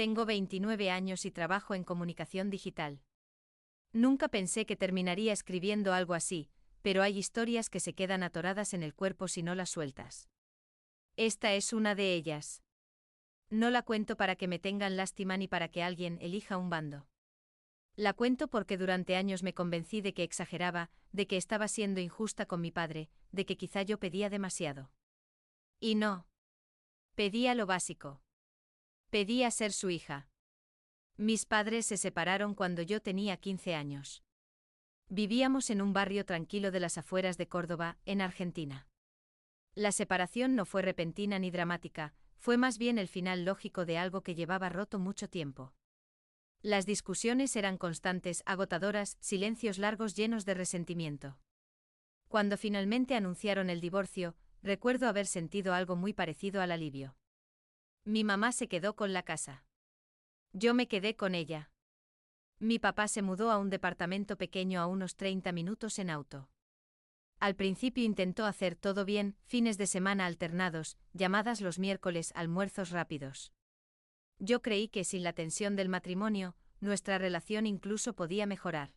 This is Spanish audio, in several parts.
Tengo 29 años y trabajo en comunicación digital. Nunca pensé que terminaría escribiendo algo así, pero hay historias que se quedan atoradas en el cuerpo si no las sueltas. Esta es una de ellas. No la cuento para que me tengan lástima ni para que alguien elija un bando. La cuento porque durante años me convencí de que exageraba, de que estaba siendo injusta con mi padre, de que quizá yo pedía demasiado. Y no. Pedía lo básico. Pedía ser su hija. Mis padres se separaron cuando yo tenía 15 años. Vivíamos en un barrio tranquilo de las afueras de Córdoba, en Argentina. La separación no fue repentina ni dramática, fue más bien el final lógico de algo que llevaba roto mucho tiempo. Las discusiones eran constantes, agotadoras, silencios largos llenos de resentimiento. Cuando finalmente anunciaron el divorcio, recuerdo haber sentido algo muy parecido al alivio. Mi mamá se quedó con la casa. Yo me quedé con ella. Mi papá se mudó a un departamento pequeño a unos 30 minutos en auto. Al principio intentó hacer todo bien, fines de semana alternados, llamadas los miércoles, almuerzos rápidos. Yo creí que sin la tensión del matrimonio, nuestra relación incluso podía mejorar.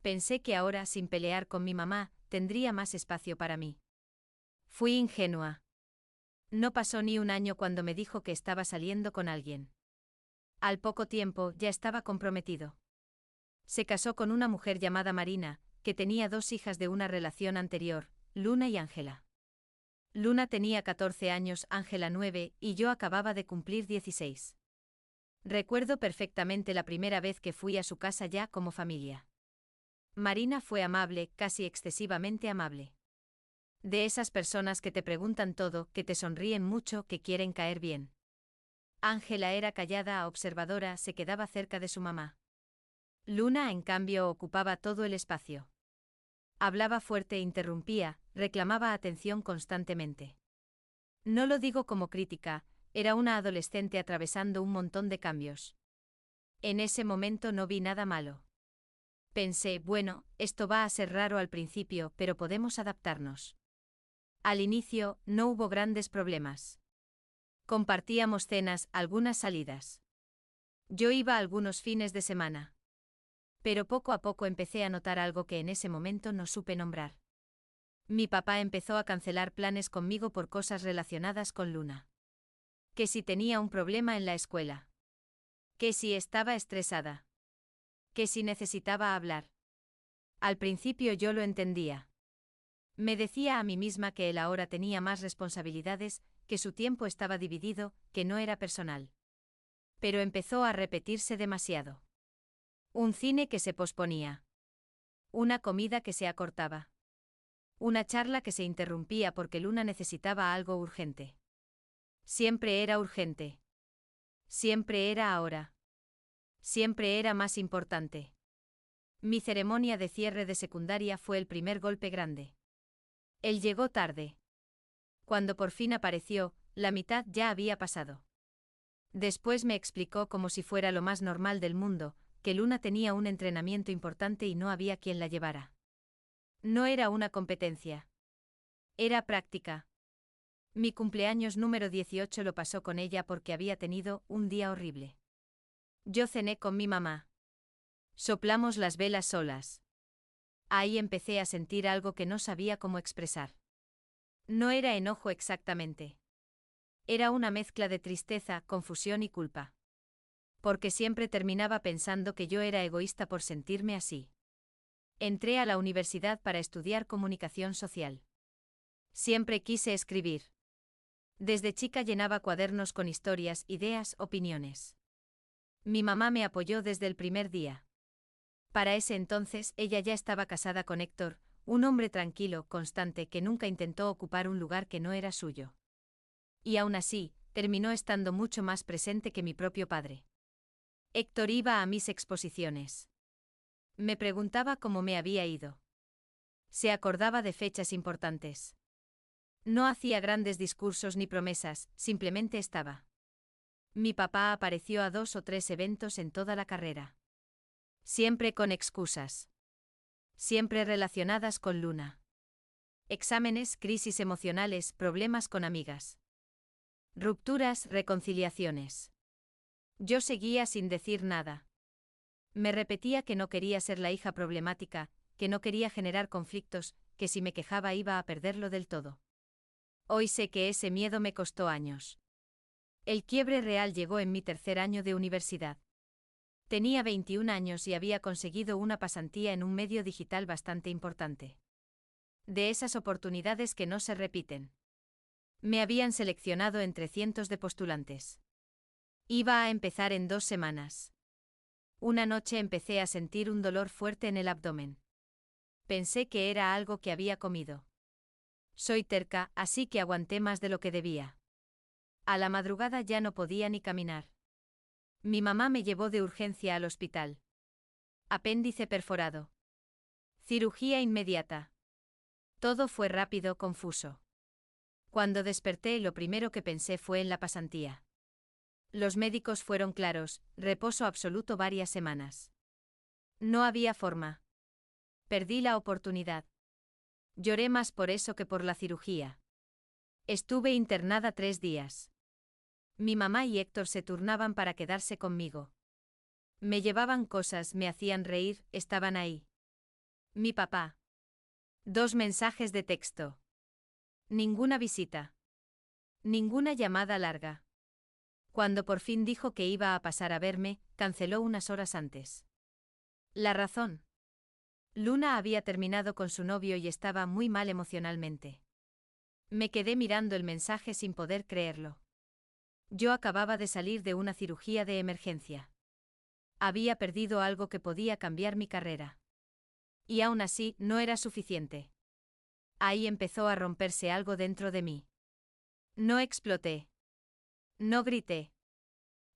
Pensé que ahora, sin pelear con mi mamá, tendría más espacio para mí. Fui ingenua. No pasó ni un año cuando me dijo que estaba saliendo con alguien. Al poco tiempo ya estaba comprometido. Se casó con una mujer llamada Marina, que tenía 2 hijas de una relación anterior, Luna y Ángela. Luna tenía 14 años, Ángela 9, y yo acababa de cumplir 16. Recuerdo perfectamente la primera vez que fui a su casa ya como familia. Marina fue amable, casi excesivamente amable. De esas personas que te preguntan todo, que te sonríen mucho, que quieren caer bien. Ángela era callada, observadora, se quedaba cerca de su mamá. Luna, en cambio, ocupaba todo el espacio. Hablaba fuerte e interrumpía, reclamaba atención constantemente. No lo digo como crítica, era una adolescente atravesando un montón de cambios. En ese momento no vi nada malo. Pensé, bueno, esto va a ser raro al principio, pero podemos adaptarnos. Al inicio, no hubo grandes problemas. Compartíamos cenas, algunas salidas. Yo iba algunos fines de semana. Pero poco a poco empecé a notar algo que en ese momento no supe nombrar. Mi papá empezó a cancelar planes conmigo por cosas relacionadas con Luna. Que si tenía un problema en la escuela. Que si estaba estresada. Que si necesitaba hablar. Al principio yo lo entendía. Me decía a mí misma que él ahora tenía más responsabilidades, que su tiempo estaba dividido, que no era personal. Pero empezó a repetirse demasiado. Un cine que se posponía. Una comida que se acortaba. Una charla que se interrumpía porque Luna necesitaba algo urgente. Siempre era urgente. Siempre era ahora. Siempre era más importante. Mi ceremonia de cierre de secundaria fue el primer golpe grande. Él llegó tarde. Cuando por fin apareció, la mitad ya había pasado. Después me explicó como si fuera lo más normal del mundo, que Luna tenía un entrenamiento importante y no había quien la llevara. No era una competencia. Era práctica. Mi cumpleaños número 18 lo pasó con ella porque había tenido un día horrible. Yo cené con mi mamá. Soplamos las velas solas. Ahí empecé a sentir algo que no sabía cómo expresar. No era enojo exactamente. Era una mezcla de tristeza, confusión y culpa. Porque siempre terminaba pensando que yo era egoísta por sentirme así. Entré a la universidad para estudiar comunicación social. Siempre quise escribir. Desde chica llenaba cuadernos con historias, ideas, opiniones. Mi mamá me apoyó desde el primer día. Para ese entonces ella ya estaba casada con Héctor, un hombre tranquilo, constante que nunca intentó ocupar un lugar que no era suyo. Y aún así, terminó estando mucho más presente que mi propio padre. Héctor iba a mis exposiciones. Me preguntaba cómo me había ido. Se acordaba de fechas importantes. No hacía grandes discursos ni promesas, simplemente estaba. Mi papá apareció a 2 o 3 eventos en toda la carrera. Siempre con excusas. Siempre relacionadas con Luna. Exámenes, crisis emocionales, problemas con amigas. Rupturas, reconciliaciones. Yo seguía sin decir nada. Me repetía que no quería ser la hija problemática, que no quería generar conflictos, que si me quejaba iba a perderlo del todo. Hoy sé que ese miedo me costó años. El quiebre real llegó en mi tercer año de universidad. Tenía 21 años y había conseguido una pasantía en un medio digital bastante importante. De esas oportunidades que no se repiten. Me habían seleccionado entre cientos de postulantes. Iba a empezar en 2 semanas. Una noche empecé a sentir un dolor fuerte en el abdomen. Pensé que era algo que había comido. Soy terca, así que aguanté más de lo que debía. A la madrugada ya no podía ni caminar. Mi mamá me llevó de urgencia al hospital. Apéndice perforado. Cirugía inmediata. Todo fue rápido, confuso. Cuando desperté, lo primero que pensé fue en la pasantía. Los médicos fueron claros, reposo absoluto varias semanas. No había forma. Perdí la oportunidad. Lloré más por eso que por la cirugía. Estuve internada 3 días. Mi mamá y Héctor se turnaban para quedarse conmigo. Me llevaban cosas, me hacían reír, estaban ahí. Mi papá. 2 mensajes de texto. Ninguna visita. Ninguna llamada larga. Cuando por fin dijo que iba a pasar a verme, canceló unas horas antes. La razón. Luna había terminado con su novio y estaba muy mal emocionalmente. Me quedé mirando el mensaje sin poder creerlo. Yo acababa de salir de una cirugía de emergencia. Había perdido algo que podía cambiar mi carrera. Y aún así, no era suficiente. Ahí empezó a romperse algo dentro de mí. No exploté. No grité.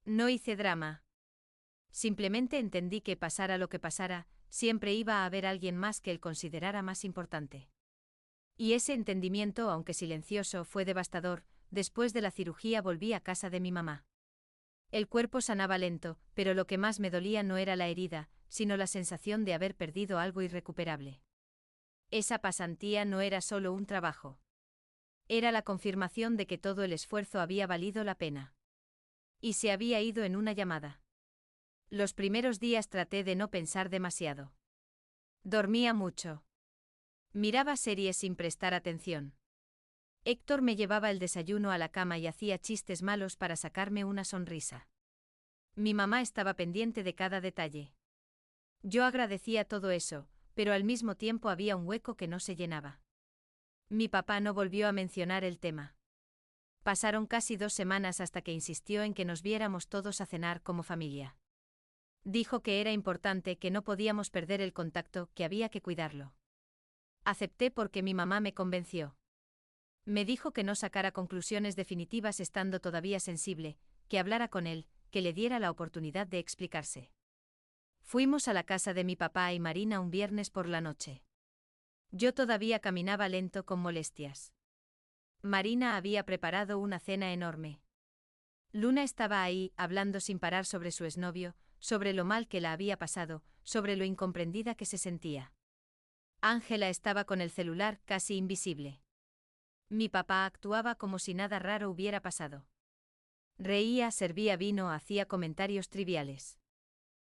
No hice drama. Simplemente entendí que pasara lo que pasara, siempre iba a haber alguien más que él considerara más importante. Y ese entendimiento, aunque silencioso, fue devastador. Después de la cirugía volví a casa de mi mamá. El cuerpo sanaba lento, pero lo que más me dolía no era la herida, sino la sensación de haber perdido algo irrecuperable. Esa pasantía no era solo un trabajo. Era la confirmación de que todo el esfuerzo había valido la pena. Y se había ido en una llamada. Los primeros días traté de no pensar demasiado. Dormía mucho. Miraba series sin prestar atención. Héctor me llevaba el desayuno a la cama y hacía chistes malos para sacarme una sonrisa. Mi mamá estaba pendiente de cada detalle. Yo agradecía todo eso, pero al mismo tiempo había un hueco que no se llenaba. Mi papá no volvió a mencionar el tema. Pasaron casi 2 semanas hasta que insistió en que nos viéramos todos a cenar como familia. Dijo que era importante, que no podíamos perder el contacto, que había que cuidarlo. Acepté porque mi mamá me convenció. Me dijo que no sacara conclusiones definitivas estando todavía sensible, que hablara con él, que le diera la oportunidad de explicarse. Fuimos a la casa de mi papá y Marina un viernes por la noche. Yo todavía caminaba lento con molestias. Marina había preparado una cena enorme. Luna estaba ahí, hablando sin parar sobre su exnovio, sobre lo mal que la había pasado, sobre lo incomprendida que se sentía. Ángela estaba con el celular, casi invisible. Mi papá actuaba como si nada raro hubiera pasado. Reía, servía vino, hacía comentarios triviales.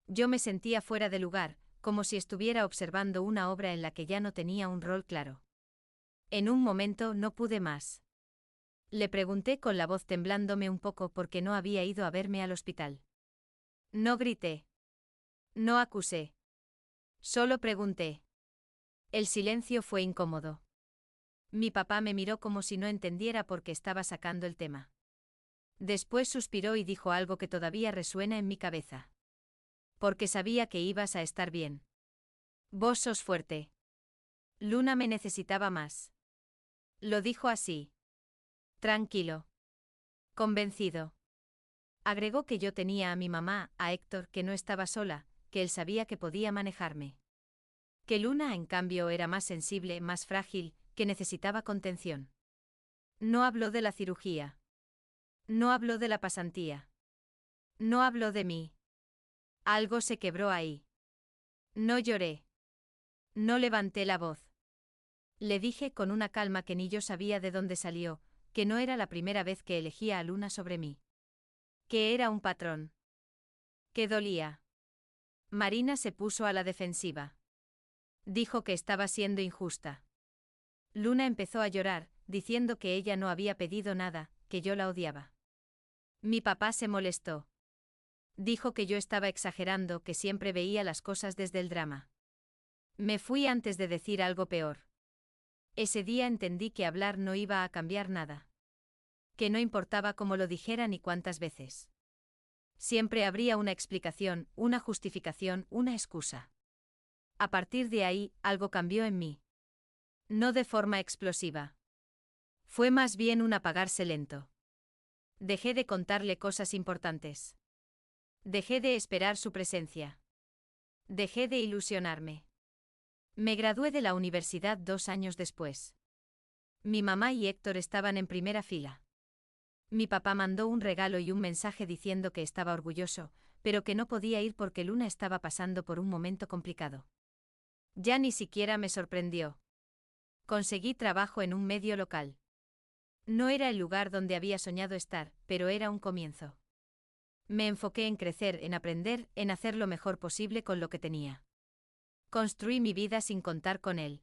Yo me sentía fuera de lugar, como si estuviera observando una obra en la que ya no tenía un rol claro. En un momento no pude más. Le pregunté con la voz temblándome un poco por qué no había ido a verme al hospital. No grité. No acusé. Solo pregunté. El silencio fue incómodo. Mi papá me miró como si no entendiera por qué estaba sacando el tema. Después suspiró y dijo algo que todavía resuena en mi cabeza. Porque sabía que ibas a estar bien. Vos sos fuerte. Luna me necesitaba más. Lo dijo así. Tranquilo. Convencido. Agregó que yo tenía a mi mamá, a Héctor, que no estaba sola, que él sabía que podía manejarme. Que Luna, en cambio, era más sensible, más frágil, que necesitaba contención. No habló de la cirugía. No habló de la pasantía. No habló de mí. Algo se quebró ahí. No lloré. No levanté la voz. Le dije con una calma que ni yo sabía de dónde salió, que no era la primera vez que elegía a Luna sobre mí. Que era un patrón. Que dolía. Marina se puso a la defensiva. Dijo que estaba siendo injusta. Luna empezó a llorar, diciendo que ella no había pedido nada, que yo la odiaba. Mi papá se molestó. Dijo que yo estaba exagerando, que siempre veía las cosas desde el drama. Me fui antes de decir algo peor. Ese día entendí que hablar no iba a cambiar nada. Que no importaba cómo lo dijera ni cuántas veces. Siempre habría una explicación, una justificación, una excusa. A partir de ahí, algo cambió en mí. No de forma explosiva. Fue más bien un apagarse lento. Dejé de contarle cosas importantes. Dejé de esperar su presencia. Dejé de ilusionarme. Me gradué de la universidad 2 años después. Mi mamá y Héctor estaban en primera fila. Mi papá mandó un regalo y un mensaje diciendo que estaba orgulloso, pero que no podía ir porque Luna estaba pasando por un momento complicado. Ya ni siquiera me sorprendió. Conseguí trabajo en un medio local. No era el lugar donde había soñado estar, pero era un comienzo. Me enfoqué en crecer, en aprender, en hacer lo mejor posible con lo que tenía. Construí mi vida sin contar con él.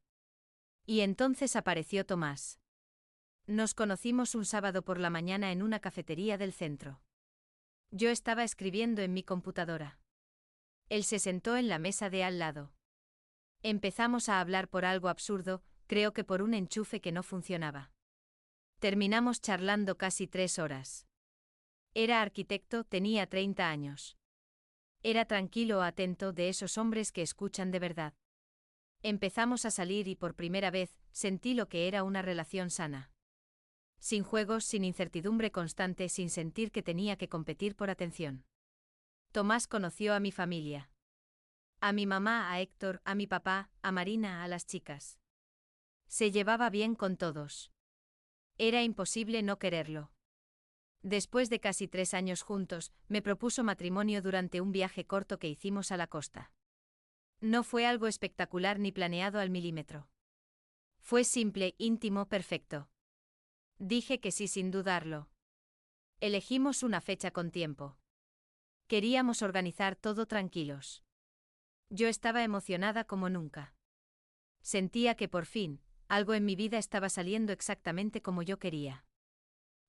Y entonces apareció Tomás. Nos conocimos un sábado por la mañana en una cafetería del centro. Yo estaba escribiendo en mi computadora. Él se sentó en la mesa de al lado. Empezamos a hablar por algo absurdo, creo que por un enchufe que no funcionaba. Terminamos charlando casi 3 horas. Era arquitecto, tenía 30 años. Era tranquilo, atento, de esos hombres que escuchan de verdad. Empezamos a salir y por primera vez sentí lo que era una relación sana. Sin juegos, sin incertidumbre constante, sin sentir que tenía que competir por atención. Tomás conoció a mi familia. A mi mamá, a Héctor, a mi papá, a Marina, a las chicas. Se llevaba bien con todos. Era imposible no quererlo. Después de casi 3 años juntos, me propuso matrimonio durante un viaje corto que hicimos a la costa. No fue algo espectacular ni planeado al milímetro. Fue simple, íntimo, perfecto. Dije que sí sin dudarlo. Elegimos una fecha con tiempo. Queríamos organizar todo tranquilos. Yo estaba emocionada como nunca. Sentía que por fin, algo en mi vida estaba saliendo exactamente como yo quería.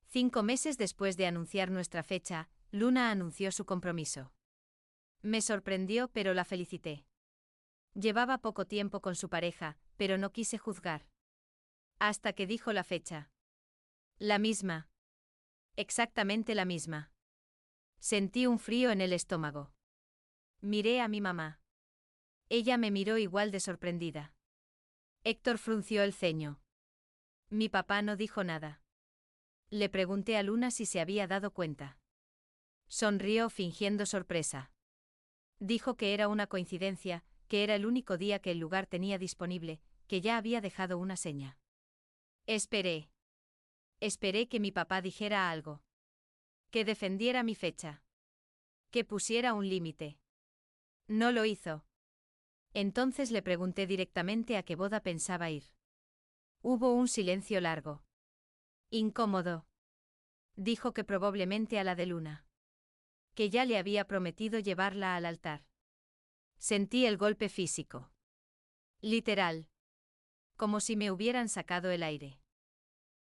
5 meses después de anunciar nuestra fecha, Luna anunció su compromiso. Me sorprendió, pero la felicité. Llevaba poco tiempo con su pareja, pero no quise juzgar. Hasta que dijo la fecha. La misma. Exactamente la misma. Sentí un frío en el estómago. Miré a mi mamá. Ella me miró igual de sorprendida. Héctor frunció el ceño. Mi papá no dijo nada. Le pregunté a Luna si se había dado cuenta. Sonrió fingiendo sorpresa. Dijo que era una coincidencia, que era el único día que el lugar tenía disponible, que ya había dejado una seña. Esperé. Esperé que mi papá dijera algo. Que defendiera mi fecha. Que pusiera un límite. No lo hizo. Entonces le pregunté directamente a qué boda pensaba ir. Hubo un silencio largo. Incómodo. Dijo que probablemente a la de Luna. Que ya le había prometido llevarla al altar. Sentí el golpe físico. Literal. Como si me hubieran sacado el aire.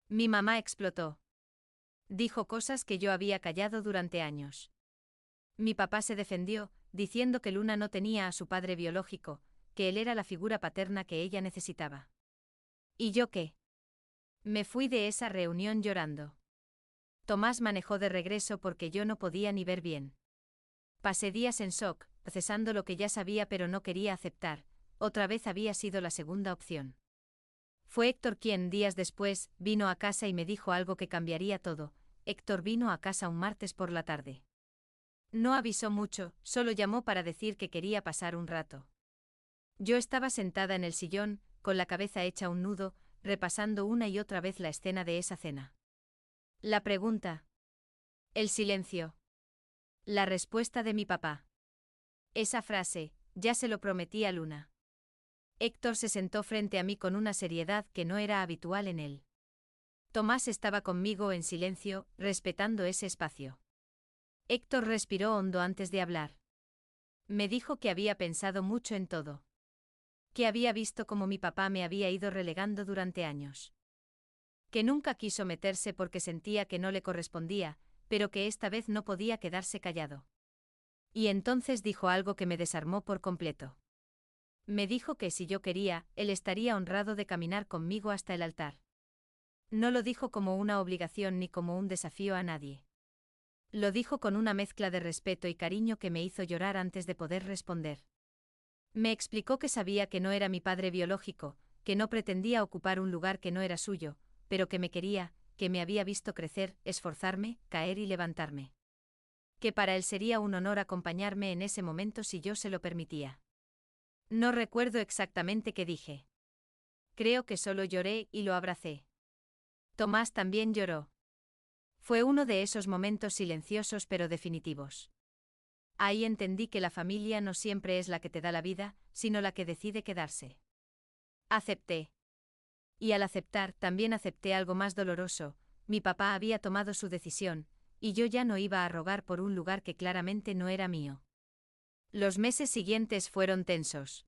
Mi mamá explotó. Dijo cosas que yo había callado durante años. Mi papá se defendió, diciendo que Luna no tenía a su padre biológico, que él era la figura paterna que ella necesitaba. ¿Y yo qué? Me fui de esa reunión llorando. Tomás manejó de regreso porque yo no podía ni ver bien. Pasé días en shock, procesando lo que ya sabía pero no quería aceptar, otra vez había sido la segunda opción. Fue Héctor quien, días después, vino a casa y me dijo algo que cambiaría todo. Héctor vino a casa un martes por la tarde. No avisó mucho, solo llamó para decir que quería pasar un rato. Yo estaba sentada en el sillón, con la cabeza hecha un nudo, repasando una y otra vez la escena de esa cena. La pregunta. El silencio. La respuesta de mi papá. Esa frase, ya se lo prometí a Luna. Héctor se sentó frente a mí con una seriedad que no era habitual en él. Tomás estaba conmigo en silencio, respetando ese espacio. Héctor respiró hondo antes de hablar. Me dijo que había pensado mucho en todo. Que había visto cómo mi papá me había ido relegando durante años. Que nunca quiso meterse porque sentía que no le correspondía, pero que esta vez no podía quedarse callado. Y entonces dijo algo que me desarmó por completo. Me dijo que si yo quería, él estaría honrado de caminar conmigo hasta el altar. No lo dijo como una obligación ni como un desafío a nadie. Lo dijo con una mezcla de respeto y cariño que me hizo llorar antes de poder responder. Me explicó que sabía que no era mi padre biológico, que no pretendía ocupar un lugar que no era suyo, pero que me quería, que me había visto crecer, esforzarme, caer y levantarme. Que para él sería un honor acompañarme en ese momento si yo se lo permitía. No recuerdo exactamente qué dije. Creo que solo lloré y lo abracé. Tomás también lloró. Fue uno de esos momentos silenciosos pero definitivos. Ahí entendí que la familia no siempre es la que te da la vida, sino la que decide quedarse. Acepté. Y al aceptar, también acepté algo más doloroso: mi papá había tomado su decisión, y yo ya no iba a rogar por un lugar que claramente no era mío. Los meses siguientes fueron tensos.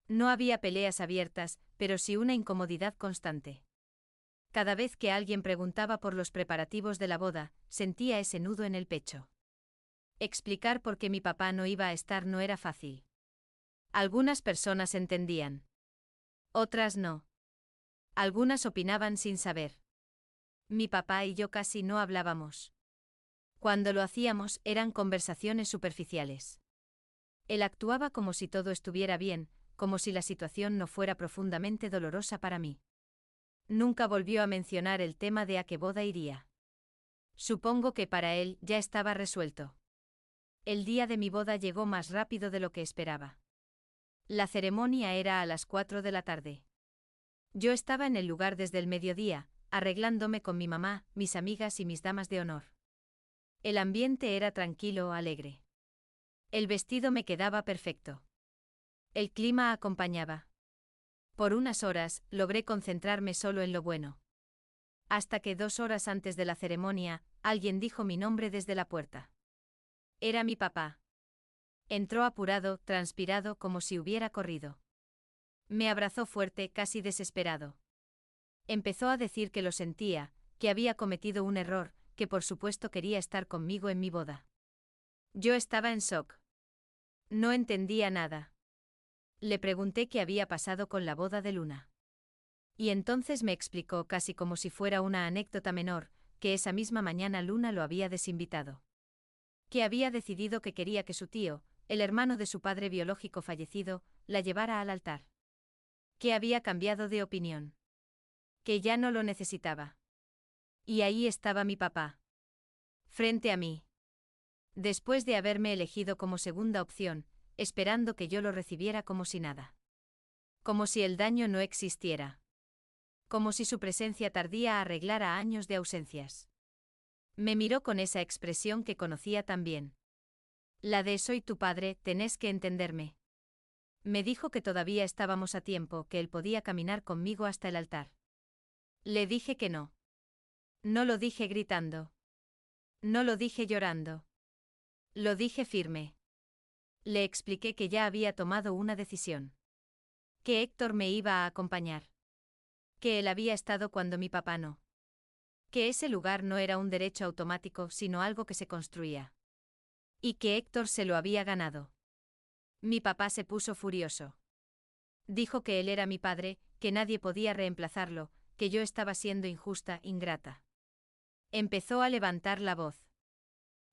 No había peleas abiertas, pero sí una incomodidad constante. Cada vez que alguien preguntaba por los preparativos de la boda, sentía ese nudo en el pecho. Explicar por qué mi papá no iba a estar no era fácil. Algunas personas entendían. Otras no. Algunas opinaban sin saber. Mi papá y yo casi no hablábamos. Cuando lo hacíamos, eran conversaciones superficiales. Él actuaba como si todo estuviera bien, como si la situación no fuera profundamente dolorosa para mí. Nunca volvió a mencionar el tema de a qué boda iría. Supongo que para él ya estaba resuelto. El día de mi boda llegó más rápido de lo que esperaba. La ceremonia era a las 4 de la tarde. Yo estaba en el lugar desde el mediodía, arreglándome con mi mamá, mis amigas y mis damas de honor. El ambiente era tranquilo, alegre. El vestido me quedaba perfecto. El clima acompañaba. Por unas horas, logré concentrarme solo en lo bueno. Hasta que 2 horas antes de la ceremonia, alguien dijo mi nombre desde la puerta. Era mi papá. Entró apurado, transpirado, como si hubiera corrido. Me abrazó fuerte, casi desesperado. Empezó a decir que lo sentía, que había cometido un error, que por supuesto quería estar conmigo en mi boda. Yo estaba en shock. No entendía nada. Le pregunté qué había pasado con la boda de Luna. Y entonces me explicó, casi como si fuera una anécdota menor, que esa misma mañana Luna lo había desinvitado. Que había decidido que quería que su tío, el hermano de su padre biológico fallecido, la llevara al altar. Que había cambiado de opinión. Que ya no lo necesitaba. Y ahí estaba mi papá. Frente a mí. Después de haberme elegido como segunda opción, esperando que yo lo recibiera como si nada. Como si el daño no existiera. Como si su presencia tardía arreglara años de ausencias. Me miró con esa expresión que conocía tan bien. La de soy tu padre, tenés que entenderme. Me dijo que todavía estábamos a tiempo, que él podía caminar conmigo hasta el altar. Le dije que no. No lo dije gritando. No lo dije llorando. Lo dije firme. Le expliqué que ya había tomado una decisión. Que Héctor me iba a acompañar. Que él había estado cuando mi papá no. Que ese lugar no era un derecho automático, sino algo que se construía. Y que Héctor se lo había ganado. Mi papá se puso furioso. Dijo que él era mi padre, que nadie podía reemplazarlo, que yo estaba siendo injusta, ingrata. Empezó a levantar la voz.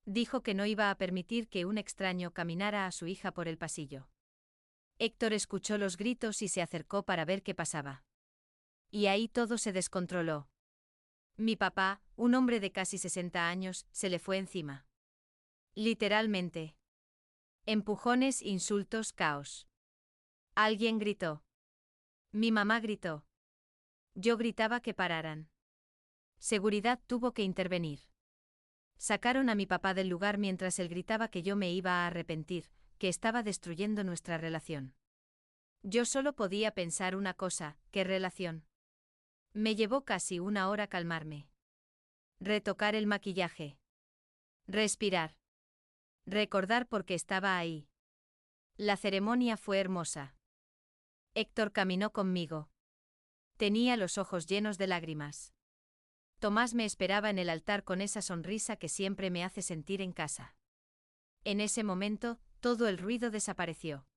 Dijo que no iba a permitir que un extraño caminara a su hija por el pasillo. Héctor escuchó los gritos y se acercó para ver qué pasaba. Y ahí todo se descontroló. Mi papá, un hombre de casi 60 años, se le fue encima. Literalmente. Empujones, insultos, caos. Alguien gritó. Mi mamá gritó. Yo gritaba que pararan. Seguridad tuvo que intervenir. Sacaron a mi papá del lugar mientras él gritaba que yo me iba a arrepentir, que estaba destruyendo nuestra relación. Yo solo podía pensar una cosa: ¿qué relación? Me llevó casi 1 hora calmarme. Retocar el maquillaje. Respirar. Recordar por qué estaba ahí. La ceremonia fue hermosa. Héctor caminó conmigo. Tenía los ojos llenos de lágrimas. Tomás me esperaba en el altar con esa sonrisa que siempre me hace sentir en casa. En ese momento, todo el ruido desapareció.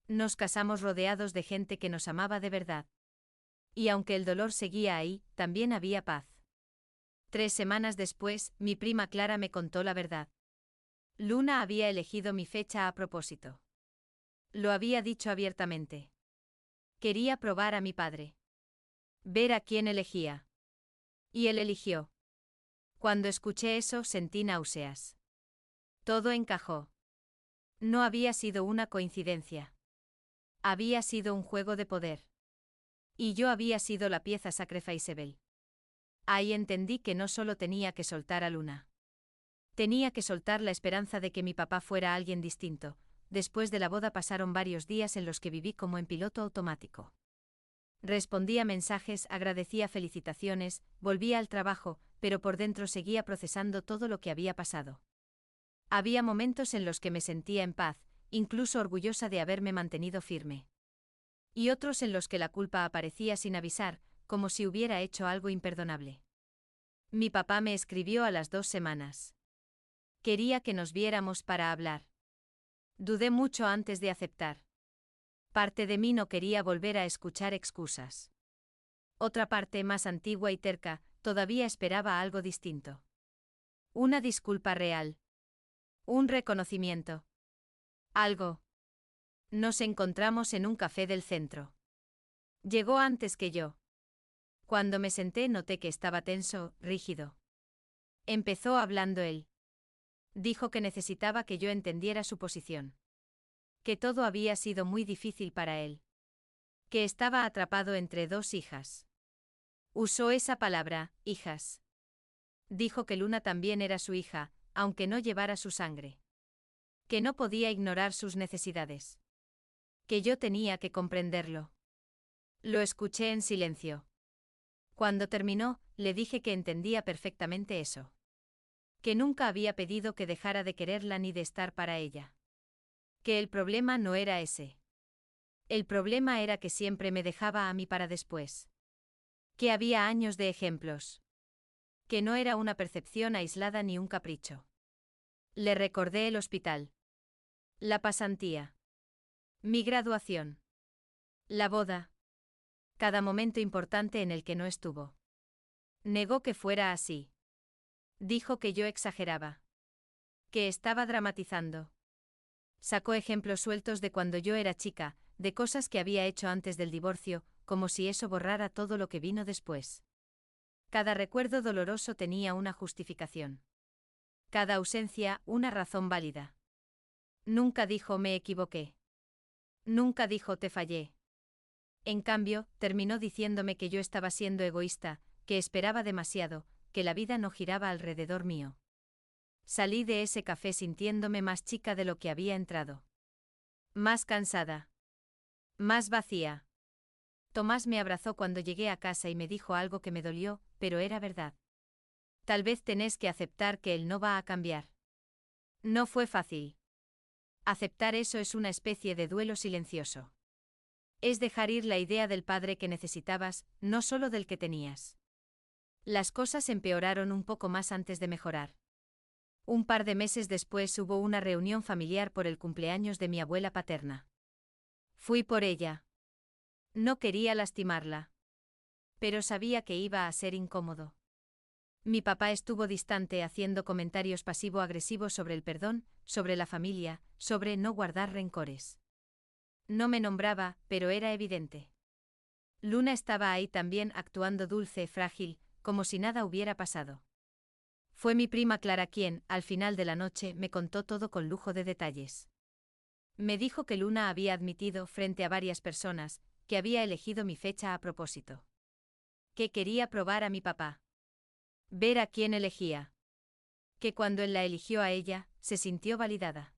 Nos casamos rodeados de gente que nos amaba de verdad. Y aunque el dolor seguía ahí, también había paz. 3 semanas después, mi prima Clara me contó la verdad. Luna había elegido mi fecha a propósito. Lo había dicho abiertamente. Quería probar a mi padre. Ver a quién elegía. Y él eligió. Cuando escuché eso sentí náuseas. Todo encajó. No había sido una coincidencia. Había sido un juego de poder. Y yo había sido la pieza sacrificable. Ahí entendí que no solo tenía que soltar a Luna. Tenía que soltar la esperanza de que mi papá fuera alguien distinto. Después de la boda pasaron varios días en los que viví como en piloto automático. Respondía mensajes, agradecía felicitaciones, volvía al trabajo, pero por dentro seguía procesando todo lo que había pasado. Había momentos en los que me sentía en paz, incluso orgullosa de haberme mantenido firme. Y otros en los que la culpa aparecía sin avisar, como si hubiera hecho algo imperdonable. Mi papá me escribió a las 2 semanas. Quería que nos viéramos para hablar. Dudé mucho antes de aceptar. Parte de mí no quería volver a escuchar excusas. Otra parte, más antigua y terca, todavía esperaba algo distinto. Una disculpa real. Un reconocimiento. Algo. Nos encontramos en un café del centro. Llegó antes que yo. Cuando me senté noté que estaba tenso, rígido. Empezó hablando él. Dijo que necesitaba que yo entendiera su posición. Que todo había sido muy difícil para él. Que estaba atrapado entre 2 hijas. Usó esa palabra, hijas. Dijo que Luna también era su hija, aunque no llevara su sangre. Que no podía ignorar sus necesidades. Que yo tenía que comprenderlo. Lo escuché en silencio. Cuando terminó, le dije que entendía perfectamente eso. Que nunca había pedido que dejara de quererla ni de estar para ella. Que el problema no era ese. El problema era que siempre me dejaba a mí para después. Que había años de ejemplos. Que no era una percepción aislada ni un capricho. Le recordé el hospital. La pasantía. Mi graduación. La boda. Cada momento importante en el que no estuvo. Negó que fuera así. Dijo que yo exageraba. Que estaba dramatizando. Sacó ejemplos sueltos de cuando yo era chica, de cosas que había hecho antes del divorcio, como si eso borrara todo lo que vino después. Cada recuerdo doloroso tenía una justificación. Cada ausencia, una razón válida. Nunca dijo me equivoqué. Nunca dijo te fallé. En cambio, terminó diciéndome que yo estaba siendo egoísta, que esperaba demasiado, que la vida no giraba alrededor mío. Salí de ese café sintiéndome más chica de lo que había entrado. Más cansada. Más vacía. Tomás me abrazó cuando llegué a casa y me dijo algo que me dolió, pero era verdad. Tal vez tenés que aceptar que él no va a cambiar. No fue fácil. Aceptar eso es una especie de duelo silencioso. Es dejar ir la idea del padre que necesitabas, no solo del que tenías. Las cosas empeoraron un poco más antes de mejorar. Un par de meses después hubo una reunión familiar por el cumpleaños de mi abuela paterna. Fui por ella. No quería lastimarla. Pero sabía que iba a ser incómodo. Mi papá estuvo distante haciendo comentarios pasivo-agresivos sobre el perdón, sobre la familia, sobre no guardar rencores. No me nombraba, pero era evidente. Luna estaba ahí también actuando dulce, frágil, como si nada hubiera pasado. Fue mi prima Clara quien, al final de la noche, me contó todo con lujo de detalles. Me dijo que Luna había admitido, frente a varias personas, que había elegido mi fecha a propósito. Que quería probar a mi papá. Ver a quién elegía. Que cuando él la eligió a ella, se sintió validada.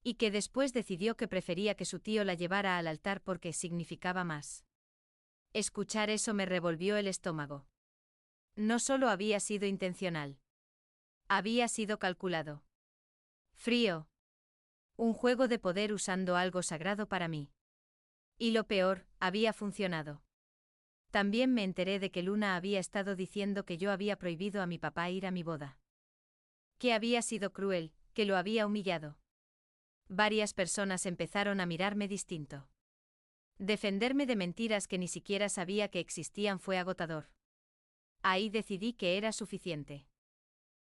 Y que después decidió que prefería que su tío la llevara al altar porque significaba más. Escuchar eso me revolvió el estómago. No solo había sido intencional. Había sido calculado. Frío. Un juego de poder usando algo sagrado para mí. Y lo peor, había funcionado. También me enteré de que Luna había estado diciendo que yo había prohibido a mi papá ir a mi boda. Que había sido cruel, que lo había humillado. Varias personas empezaron a mirarme distinto. Defenderme de mentiras que ni siquiera sabía que existían fue agotador. Ahí decidí que era suficiente.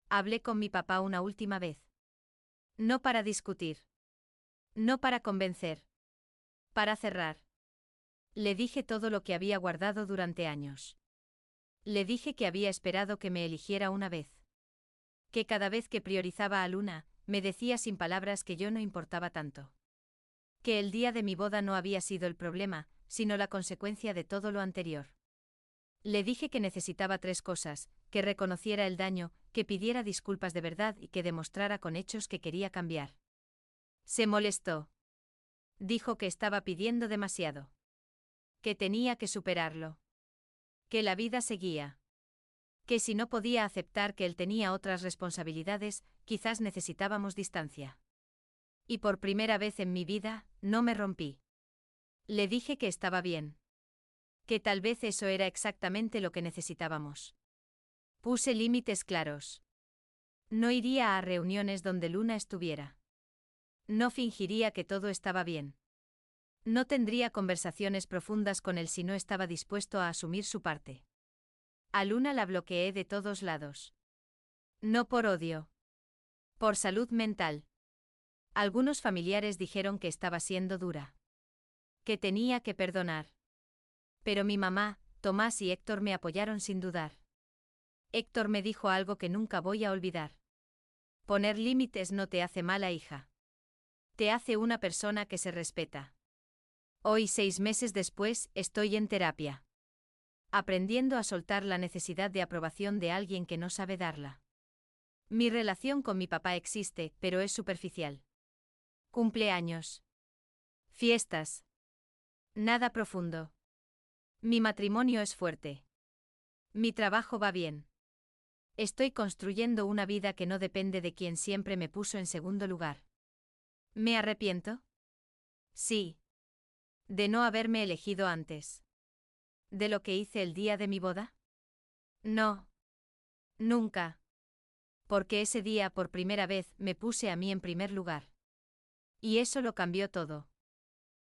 Hablé con mi papá una última vez. No para discutir. No para convencer. Para cerrar. Le dije todo lo que había guardado durante años. Le dije que había esperado que me eligiera una vez. Que cada vez que priorizaba a Luna, me decía sin palabras que yo no importaba tanto. Que el día de mi boda no había sido el problema, sino la consecuencia de todo lo anterior. Le dije que necesitaba 3 cosas: que reconociera el daño, que pidiera disculpas de verdad y que demostrara con hechos que quería cambiar. Se molestó. Dijo que estaba pidiendo demasiado. Que tenía que superarlo. Que la vida seguía. Que si no podía aceptar que él tenía otras responsabilidades, quizás necesitábamos distancia. Y por primera vez en mi vida, no me rompí. Le dije que estaba bien. Que tal vez eso era exactamente lo que necesitábamos. Puse límites claros. No iría a reuniones donde Luna estuviera. No fingiría que todo estaba bien. No tendría conversaciones profundas con él si no estaba dispuesto a asumir su parte. A Luna la bloqueé de todos lados. No por odio. Por salud mental. Algunos familiares dijeron que estaba siendo dura. Que tenía que perdonar. Pero mi mamá, Tomás y Héctor me apoyaron sin dudar. Héctor me dijo algo que nunca voy a olvidar. Poner límites no te hace mala hija. Te hace una persona que se respeta. Hoy, 6 meses después, estoy en terapia. Aprendiendo a soltar la necesidad de aprobación de alguien que no sabe darla. Mi relación con mi papá existe, pero es superficial. Cumpleaños. Fiestas. Nada profundo. Mi matrimonio es fuerte. Mi trabajo va bien. Estoy construyendo una vida que no depende de quien siempre me puso en segundo lugar. ¿Me arrepiento? Sí. ¿De no haberme elegido antes? ¿De lo que hice el día de mi boda? No. Nunca. Porque ese día por primera vez me puse a mí en primer lugar. Y eso lo cambió todo.